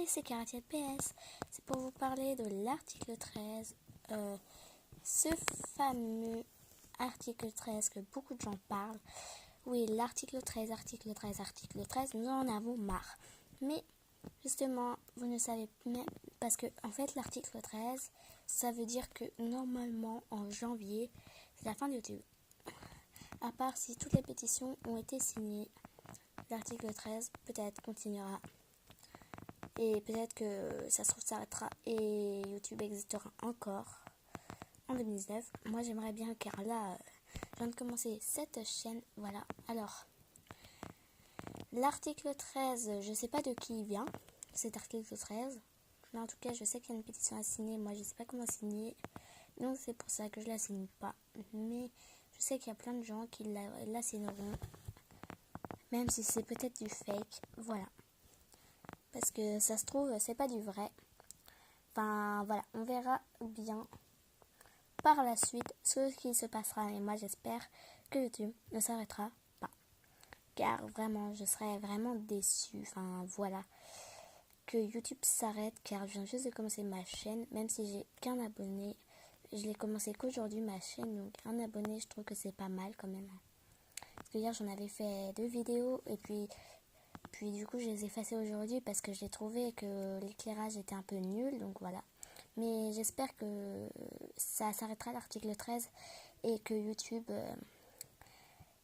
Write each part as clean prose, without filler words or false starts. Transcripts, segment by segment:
Salut, c'est Karatiel PS. C'est pour vous parler de l'article 13. Ce fameux article 13 que beaucoup de gens parlent. Oui, l'article 13, article 13, article 13, nous en avons marre. Mais justement, vous ne savez même... Parce que, en fait, l'article 13, ça veut dire que normalement, en janvier, c'est la fin de YouTube. À part si toutes les pétitions ont été signées, l'article 13 peut-être continuera. Et peut-être que ça se trouve s'arrêtera et YouTube existera encore en 2019. Moi j'aimerais bien, car là je viens de commencer cette chaîne. Voilà, alors l'article 13, je sais pas de qui il vient, cet article 13. Mais en tout cas je sais qu'il y a une pétition à signer. Moi je sais pas comment signer, donc c'est pour ça que je la signe pas. Mais je sais qu'il y a plein de gens qui la signeront, même si c'est peut-être du fake. Voilà, parce que ça se trouve c'est pas du vrai. Enfin voilà, on verra bien par la suite ce qui se passera. Et moi j'espère que YouTube ne s'arrêtera pas, car vraiment je serais vraiment déçue. Enfin voilà, que YouTube s'arrête, car je viens juste de commencer ma chaîne. Même si j'ai qu'un abonné, je l'ai commencé qu'aujourd'hui ma chaîne, donc un abonné je trouve que c'est pas mal quand même. Parce que hier j'en avais fait 2 vidéos et puis du coup je les ai effacées aujourd'hui parce que j'ai trouvé que l'éclairage était un peu nul, donc voilà. Mais j'espère que ça s'arrêtera l'article 13 et que YouTube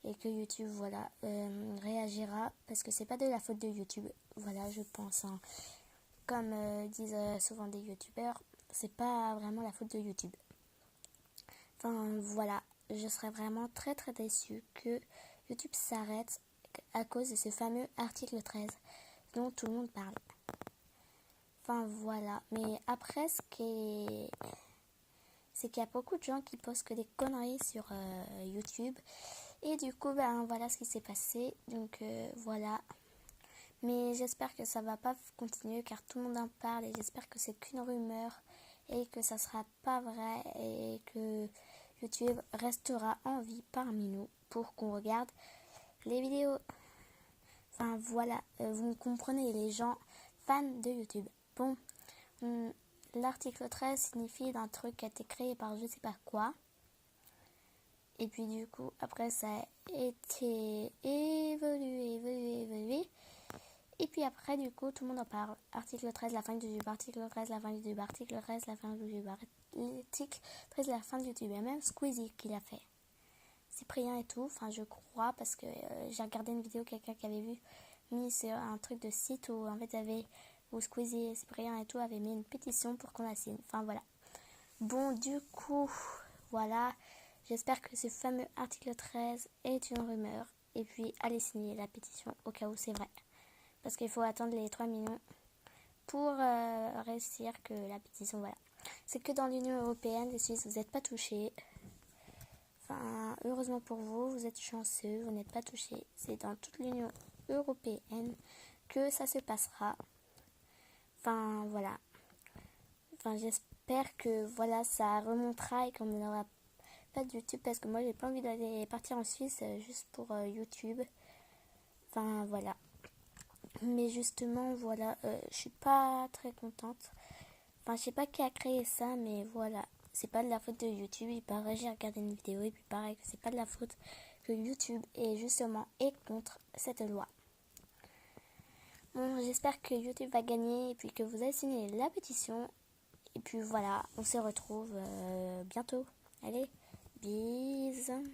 voilà, réagira, parce que c'est pas de la faute de YouTube. Voilà, je pense, hein. Comme disent souvent des youtubeurs, c'est pas vraiment la faute de YouTube. Enfin voilà, je serais vraiment très très déçue que YouTube s'arrête à cause de ce fameux article 13 dont tout le monde parle. Enfin voilà, mais après c'est qu'il y a beaucoup de gens qui postent que des conneries sur YouTube. Et du coup, ben voilà ce qui s'est passé. Donc voilà. Mais j'espère que ça va pas continuer, car tout le monde en parle. Et j'espère que c'est qu'une rumeur et que ça sera pas vrai. Et que YouTube restera en vie parmi nous pour qu'on regarde les vidéos. Enfin voilà, vous comprenez, les gens fans de YouTube. Bon, l'article 13 signifie d'un truc qui a été créé par je sais pas quoi. Et puis du coup, après ça a été évolué. Et puis après, du coup, tout le monde en parle. Article 13, la fin de YouTube. Article 13, la fin de YouTube. Article 13, la fin de YouTube. Article 13, la fin de YouTube. Et même Squeezie qui l'a fait. Cyprien et tout, enfin je crois, parce que j'ai regardé une vidéo, quelqu'un qui avait mis sur un truc de site où en fait où Squeezie et Cyprien et tout avaient mis une pétition pour qu'on la signe. Enfin voilà. Bon, du coup, voilà. J'espère que ce fameux article 13 est une rumeur. Et puis, allez signer la pétition au cas où c'est vrai. Parce qu'il faut attendre les 3 millions pour réussir que la pétition, voilà. C'est que dans l'Union Européenne, les Suisses, vous n'êtes pas touchés. Enfin, heureusement pour vous, vous êtes chanceux, vous n'êtes pas touchés. C'est dans toute l'Union Européenne que ça se passera. Enfin, voilà. Enfin, j'espère que, voilà, ça remontera et qu'on n'aura pas de YouTube, parce que moi j'ai pas envie d'aller partir en Suisse juste pour YouTube. Enfin voilà, mais justement voilà, je suis pas très contente. Enfin je sais pas qui a créé ça, mais voilà, c'est pas de la faute de YouTube. Il paraît, j'ai regardé une vidéo et puis pareil que c'est pas de la faute que YouTube est contre cette loi. Bon, j'espère que YouTube va gagner et puis que vous allez signer la pétition. Et puis voilà, on se retrouve bientôt. Allez, bisous.